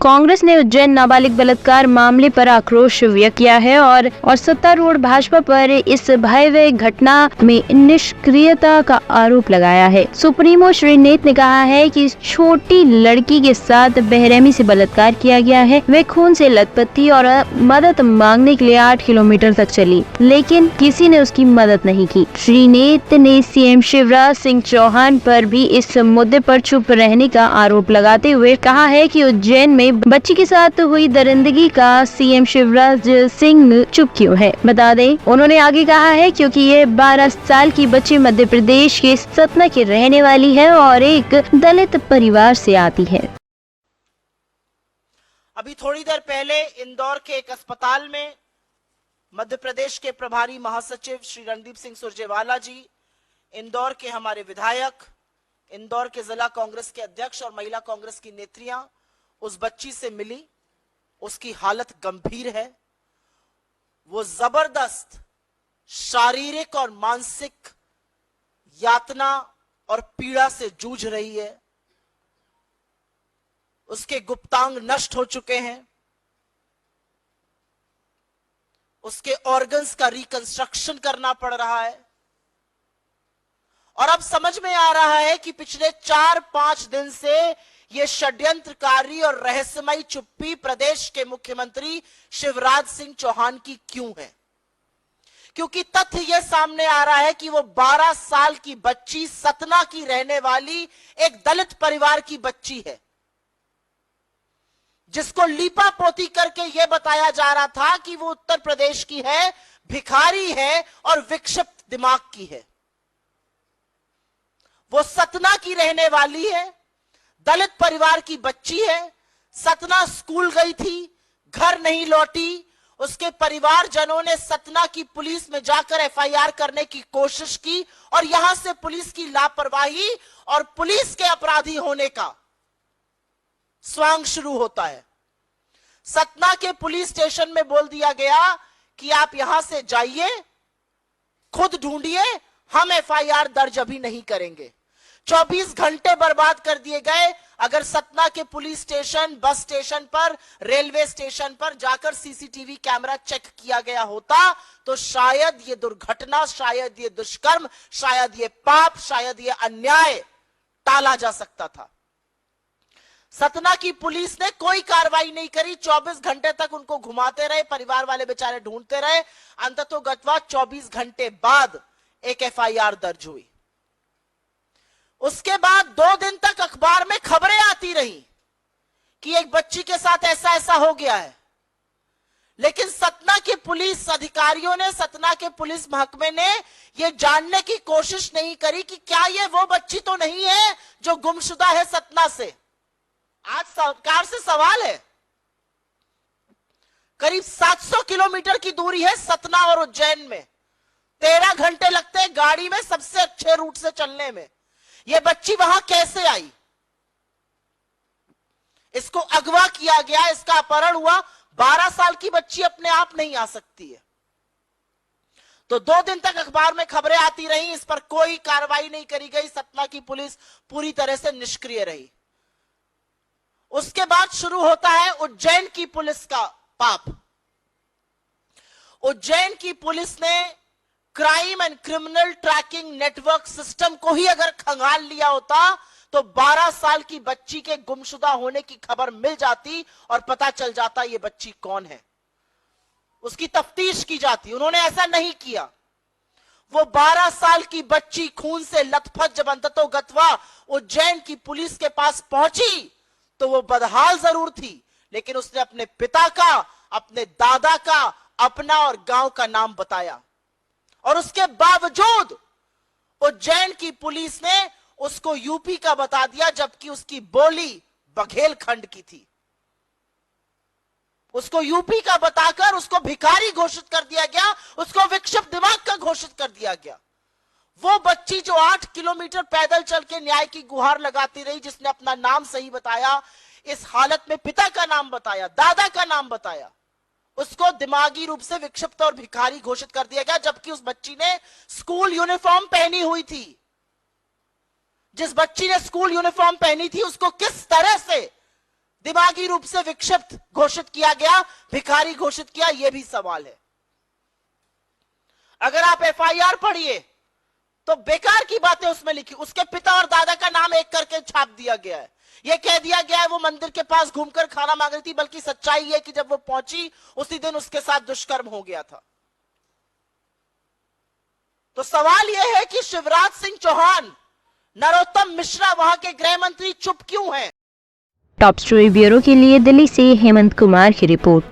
कांग्रेस ने उज्जैन नाबालिग बलात्कार मामले पर आक्रोश व्यक्त किया है और सत्तारूढ़ भाजपा पर इस भयावह घटना में निष्क्रियता का आरोप लगाया है। सुप्रीमो श्रीनेत ने कहा है कि इस छोटी लड़की के साथ बेरहमी से बलात्कार किया गया है। वे खून से लथपथ थी और मदद मांगने के लिए 8 किलोमीटर तक चली, लेकिन किसी ने उसकी मदद नहीं की। श्रीनेत ने सीएम शिवराज सिंह चौहान पर भी इस मुद्दे पर चुप रहने का आरोप लगाते हुए कहा है कि उज्जैन में बच्ची के साथ हुई दरिंदगी का सीएम शिवराज सिंह चुप क्यों है। बता दें, उन्होंने आगे कहा है क्योंकि ये 12 साल की बच्ची मध्य प्रदेश के सतना की रहने वाली है और एक दलित परिवार से आती है। अभी थोड़ी देर पहले इंदौर के एक अस्पताल में मध्य प्रदेश के प्रभारी महासचिव श्री रणदीप सिंह सुरजेवाला जी, इंदौर के हमारे विधायक, इंदौर के जिला कांग्रेस के अध्यक्ष और महिला कांग्रेस की नेत्रियां उस बच्ची से मिली। उसकी हालत गंभीर है। वो जबरदस्त शारीरिक और मानसिक यातना और पीड़ा से जूझ रही है। उसके गुप्तांग नष्ट हो चुके हैं। उसके ऑर्गन्स का रिकंस्ट्रक्शन करना पड़ रहा है और अब समझ में आ रहा है कि पिछले 4-5 दिन से यह षड्यंत्रकारी और रहस्यमयी चुप्पी प्रदेश के मुख्यमंत्री शिवराज सिंह चौहान की क्यों है। क्योंकि तथ्य यह सामने आ रहा है कि वो 12 साल की बच्ची, सतना की रहने वाली एक दलित परिवार की बच्ची है, जिसको लीपा पोती करके यह बताया जा रहा था कि वो उत्तर प्रदेश की है, भिखारी है और विक्षिप्त दिमाग की है। वो सतना की रहने वाली है, दलित परिवार की बच्ची है। सतना स्कूल गई थी, घर नहीं लौटी। उसके परिवारजनों ने सतना की पुलिस में जाकर एफआईआर करने की कोशिश की और यहां से पुलिस की लापरवाही और पुलिस के अपराधी होने का स्वांग शुरू होता है। सतना के पुलिस स्टेशन में बोल दिया गया कि आप यहां से जाइए, खुद ढूंढिए, हम एफआईआर दर्ज अभी नहीं करेंगे। 24 घंटे बर्बाद कर दिए गए। अगर सतना के पुलिस स्टेशन, बस स्टेशन पर, रेलवे स्टेशन पर जाकर सीसीटीवी कैमरा चेक किया गया होता तो शायद ये दुर्घटना, शायद ये दुष्कर्म, शायद ये पाप, शायद ये अन्याय टाला जा सकता था। सतना की पुलिस ने कोई कार्रवाई नहीं करी। 24 घंटे तक उनको घुमाते रहे, परिवार वाले बेचारे ढूंढते रहे। अंततोगत्वा 24 घंटे बाद एक एफआईआर दर्ज हुई। उसके बाद 2 दिन तक अखबार में खबरें आती रही कि एक बच्ची के साथ ऐसा ऐसा हो गया है, लेकिन सतना के पुलिस अधिकारियों ने, सतना के पुलिस महकमे ने यह जानने की कोशिश नहीं करी कि क्या यह वो बच्ची तो नहीं है जो गुमशुदा है सतना से। आज सरकार से सवाल है। करीब 700 किलोमीटर की दूरी है सतना और उज्जैन में। 13 घंटे लगते हैं गाड़ी में सबसे अच्छे रूट से चलने में। यह बच्ची वहां कैसे आई? इसको अगवा किया गया, इसका अपहरण हुआ। 12 साल की बच्ची अपने आप नहीं आ सकती है। तो 2 दिन तक अखबार में खबरें आती रही, इस पर कोई कार्रवाई नहीं करी गई। सतना की पुलिस पूरी तरह से निष्क्रिय रही। उसके बाद शुरू होता है उज्जैन की पुलिस का पाप। उज्जैन की पुलिस ने crime and criminal tracking network system को ही अगर खंगाल लिया होता तो 12 साल की बच्ची के गुमशुदा होने की खबर मिल जाती और पता चल जाता ये बच्ची कौन है, उसकी तफ्तीश की जाती। उन्होंने ऐसा नहीं किया। वो 12 साल की बच्ची खून से लथपथ जब अंततोगत्वा उज्जैन की पुलिस के पास पहुंची तो वो बदहाल जरूर थी, लेकिन उसने अपने पिता का, अपने दादा का, अपना और गांव का नाम बताया और उसके बावजूद उज्जैन की पुलिस ने उसको यूपी का बता दिया, जबकि उसकी बोली बघेलखंड की थी। उसको यूपी का बताकर उसको भिखारी घोषित कर दिया गया, उसको विक्षिप्त दिमाग का घोषित कर दिया गया। वो बच्ची जो 8 किलोमीटर पैदल चल के न्याय की गुहार लगाती रही, जिसने अपना नाम सही बताया, इस हालत में पिता का नाम बताया, दादा का नाम बताया, उसको दिमागी रूप से विक्षिप्त और भिखारी घोषित कर दिया गया, जबकि उस बच्ची ने स्कूल यूनिफॉर्म पहनी हुई थी। जिस बच्ची ने स्कूल यूनिफॉर्म पहनी थी उसको किस तरह से दिमागी रूप से विक्षिप्त घोषित किया गया, भिखारी घोषित किया, यह भी सवाल है। अगर आप एफआईआर पढ़िए तो बेकार की बातें उसमें लिखी। उसके पिता और दादा का नाम एक करके छाप दिया गया है। यह कह दिया गया है वो मंदिर के पास घूमकर खाना मांग रही थी, बल्कि सच्चाई यह कि जब वो पहुंची उसी दिन उसके साथ दुष्कर्म हो गया था। तो सवाल यह है कि शिवराज सिंह चौहान, नरोत्तम मिश्रा वहां के गृह मंत्री चुप क्यों हैं? टॉप स्टोरी ब्यूरो के लिए दिल्ली से हेमंत कुमार की रिपोर्ट।